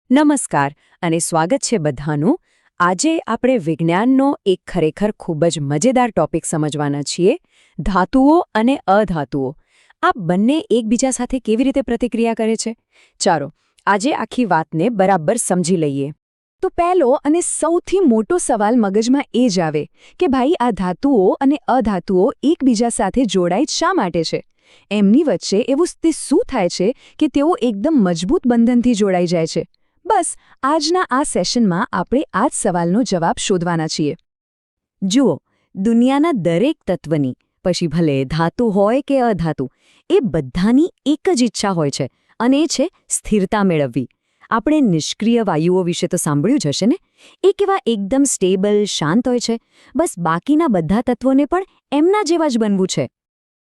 નમસ્કાર અને સ્વાગત છે બધાનું. આજે આપણે વિજ્ઞાનનો એક ખરેખર ખૂબ જ મજેદાર ટોપિક સમજવાના છીએ: ધાતુઓ અને અધાતુઓ. આ બંને એકબીજા સાથે કેવી રીતે પ્રતિક્રિયા કરે છે? ચાલો આજે આખી વાતને બરાબર સમજી લઈએ. તો પહેલો અને સૌથી મોટો સવાલ મગજમાં એ જ આવે કે ભાઈ, આ ધાતુઓ અને અધાતુઓ એકબીજા સાથે જોડાઈ શા માટે છે? એમની વચ્ચે એવું શું થાય છે કે તેઓ એકદમ મજબૂત બંધનથી જોડાઈ જાય છે? બસ આજના આ સેશનમાં આપણે આ જ સવાલનો જવાબ શોધવાના છીએ. જુઓ, દુનિયાના દરેક તત્વની, પછી ભલે ધાતુ હોય કે અધાતુ, એ બધાની એક જ ઈચ્છા હોય છે, અને એ છે સ્થિરતા મેળવવી. આપણે નિષ્ક્રિય વાયુઓ વિશે તો સાંભળ્યું જ હશે ને? એ કેવા એકદમ સ્ટેબલ, શાંત હોય છે. બસ બાકીના બધા તત્વોને પણ એમના જેવા જ બનવું છે.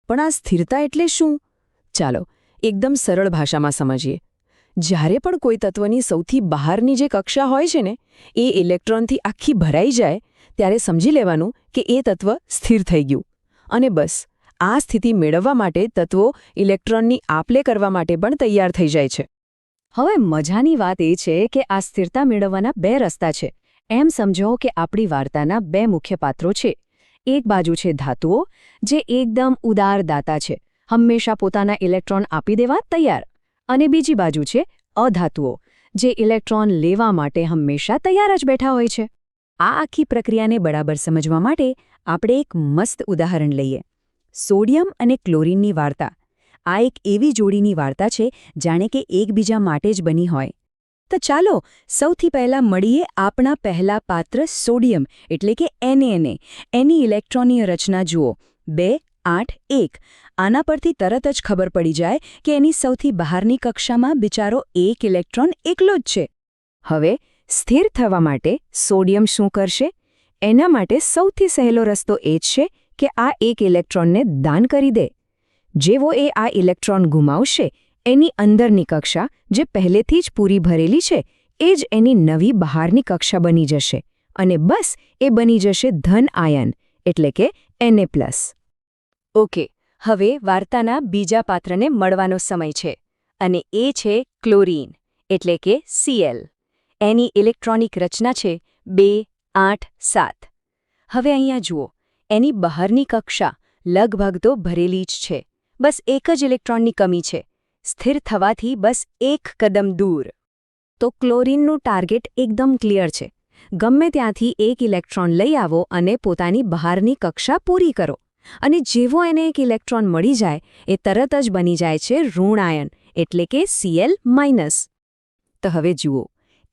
પણ આ સ્થિરતા એટલે શું? ચાલો એકદમ સરળ ભાષામાં સમજીએ. જ્યારે પણ કોઈ તત્વની સૌથી બહારની જે કક્ષા હોય છે ને, એ ઇલેક્ટ્રોનથી આખી ભરાઈ જાય, ત્યારે સમજી લેવાનું કે એ તત્વ સ્થિર થઈ ગયું. અને બસ આ સ્થિતિ મેળવવા માટે તત્વો ઇલેક્ટ્રોનની આપ-લે કરવા માટે પણ તૈયાર થઈ જાય છે. હવે મજાની વાત એ છે કે આ સ્થિરતા મેળવવાના બે રસ્તા છે. એમ સમજો કે આપણી વાર્તાના બે મુખ્ય પાત્રો છે. એક બાજુ છે ધાતુઓ, જે એકદમ ઉદાર દાતા છે, હંમેશા પોતાના ઇલેક્ટ્રોન આપી દેવા તૈયાર. અને બીજી બાજુ છે અધાતુઓ, જે ઇલેક્ટ્રોન લેવા માટે હંમેશા તૈયાર જ બેઠા હોય છે. આ આખી પ્રક્રિયાને બરાબર સમજવા માટે આપણે એક મસ્ત ઉદાહરણ લઈએ: સોડિયમ અને ક્લોરીનની વાર્તા. આ એક એવી જોડીની વાર્તા છે જાણે કે એકબીજા માટે જ બની હોય. તો ચાલો સૌથી પહેલાં મળીએ આપણા પહેલા પાત્ર સોડિયમ એટલે કે Na. એની ઇલેક્ટ્રોનીય રચના જુઓ: 2, 8, 1. આના પરથી તરત જ ખબર પડી જાય કે એની સૌથી બહારની કક્ષામાં બિચારો એક ઇલેક્ટ્રોન એકલો જ છે. હવે સ્થિર થવા માટે સોડિયમ શું કરશે? એના માટે સૌથી સહેલો રસ્તો એ જ છે કે આ એક ઇલેક્ટ્રોનને દાન કરી દે. જેવો એ આ ઇલેક્ટ્રોન ગુમાવશે, એની અંદરની કક્ષા, જે પહેલેથી જ પૂરી ભરેલી છે, એ જ એની નવી બહારની કક્ષા બની જશે. અને બસ એ બની જશે ધન આયન, એટલે કે Na+. ઓકે, હવે વાર્તાના બીજા પાત્રને મળવાનો સમય છે, અને એ છે ક્લોરીન, એટલે કે Cl. એની ઇલેક્ટ્રોનિક રચના છે 2, 8, 7. હવે અહીંયા જુઓ, એની બહારની કક્ષા લગભગ તો ભરેલી જ છે. બસ એક જ ઇલેક્ટ્રોનની કમી છે, સ્થિર થવાથી બસ એક કદમ દૂર. તો ક્લોરીનનું ટાર્ગેટ એકદમ ક્લિયર છે: ગમે ત્યાંથી એક ઇલેક્ટ્રોન લઈ આવો અને પોતાની બહારની કક્ષા પૂરી કરો. અને જેવો એને એક ઇલેક્ટ્રોન મળી જાય, એ તરત જ બની જાય છે ઋણ આયન, એટલે કે Cl-. તો હવે જુઓ,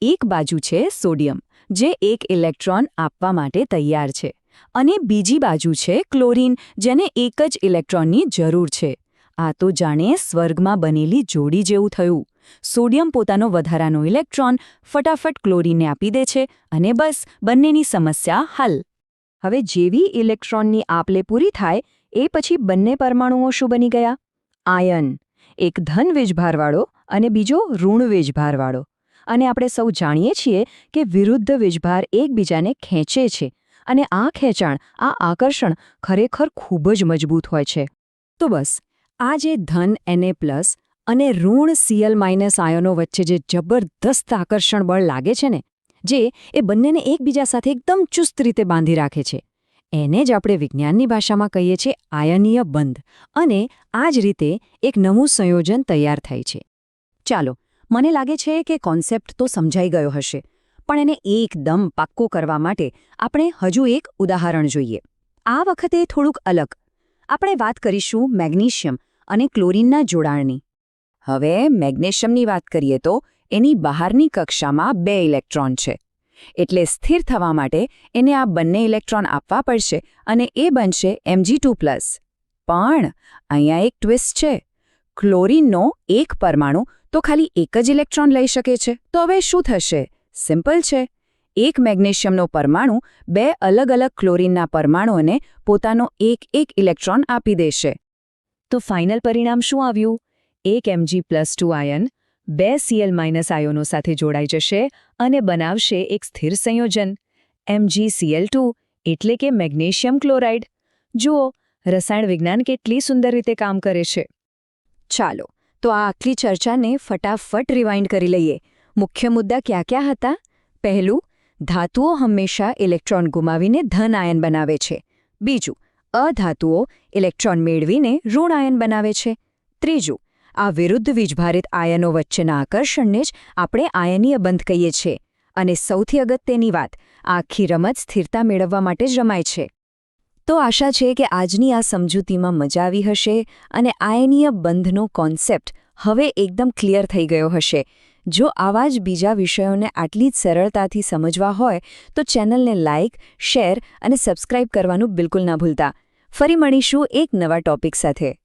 એક બાજુ છે સોડિયમ, જે એક ઇલેક્ટ્રોન આપવા માટે તૈયાર છે, અને બીજી બાજુ છે ક્લોરીન, જેને એક જ ઇલેક્ટ્રોનની જરૂર છે. આ તો જાણે સ્વર્ગમાં બનેલી જોડી જેવું થયું. સોડિયમ પોતાનો વધારાનો ઇલેક્ટ્રોન ફટાફટ ક્લોરીનને આપી દે છે, અને બસ બંનેની સમસ્યા હલ. હવે જેવી ઇલેક્ટ્રોનની આપ-લે પૂરી થાય, એ પછી બંને પરમાણુઓ શું બની ગયા? આયન. એક ધન વીજભારવાળો અને બીજો ઋણ વીજભારવાળો. અને આપણે સૌ જાણીએ છીએ કે વિરુદ્ધ વીજભાર એકબીજાને ખેંચે છે, અને આ ખેંચાણ, આ આકર્ષણ ખરેખર ખૂબ જ મજબૂત હોય છે. તો બસ આ જે ધન Na+ અને ઋણ Cl- આયનો વચ્ચે જે જબરદસ્ત આકર્ષણ બળ લાગે છે ને, જે એ બંનેને એકબીજા સાથે એકદમ ચુસ્ત રીતે બાંધી રાખે છે, એને જ આપણે વિજ્ઞાનની ભાષામાં કહીએ છીએ આયનીય બંધ. અને આ જ રીતે એક નવું સંયોજન તૈયાર થાય છે. ચાલો, મને લાગે છે કે કોન્સેપ્ટ તો સમજાઈ ગયો હશે, પણ એને એકદમ પાક્કો કરવા માટે આપણે હજુ એક ઉદાહરણ જોઈએ. આ વખતે થોડુંક અલગ. આપણે વાત કરીશું મેગ્નેશિયમ અને ક્લોરીનના જોડાણની. હવે મેગ્નેશિયમની વાત કરીએ તો એની બહારની કક્ષામાં 2 ઇલેક્ટ્રોન છે. એટલે સ્થિર થવા માટે એને આ બંને ઇલેક્ટ્રોન આપવા પડશે, અને એ બનશે Mg2+. પણ અહીંયા એક ટ્વિસ્ટ છે. ક્લોરીનનો એક પરમાણુ તો ખાલી એક જ ઇલેક્ટ્રોન લઈ શકે છે. તો હવે શું થશે? સિમ્પલ છે. એક મેગ્નેશિયમનો પરમાણુ 2 અલગ અલગ ક્લોરીનના પરમાણુઓને પોતાનો એક ઇલેક્ટ્રોન આપી દેશે. તો ફાઇનલ પરિણામ શું આવ્યું? એક Mg+2 આયન 2 Cl- આયોનો સાથે જોડાઈ જશે અને બનાવશે એક સ્થિર સંયોજન MgCl2, એટલે કે મેગ્નેશિયમ ક્લોરાઇડ. જુઓ, રસાયણ વિજ્ઞાન કેટલી સુંદર રીતે કામ કરે છે. ચાલો, તો આ આખી ચર્ચાને ફટાફટ રિવાઇન્ડ કરી લઈએ. મુખ્ય મુદ્દા ક્યાં ક્યાં હતા? પહેલું, ધાતુઓ હંમેશા ઇલેક્ટ્રોન ગુમાવીને ધન આયન બનાવે છે. બીજું, અધાતુઓ ઇલેક્ટ્રોન મેળવીને ઋણ આયન બનાવે છે. ત્રીજું, આ વિરુદ્ધ વીજભારિત આયનો વચ્ચેના આકર્ષણને જ આપણે આયનીય બંધ કહીએ છીએ. અને સૌથી અગત્યની વાત, આખી રમત સ્થિરતા મેળવવા માટે જ રમાય છે. તો આશા છે કે આજની આ સમજૂતીમાં મજા આવી હશે અને આયનીય બંધનો કોન્સેપ્ટ હવે એકદમ ક્લિયર થઈ ગયો હશે. જો આવા જ બીજા વિષયોને આટલી જ સરળતાથી સમજવા હોય તો ચેનલને લાઇક, શેર અને સબસ્ક્રાઇબ કરવાનું બિલકુલ ના ભૂલતા. ફરી મળીશું એક નવા ટોપિક સાથે.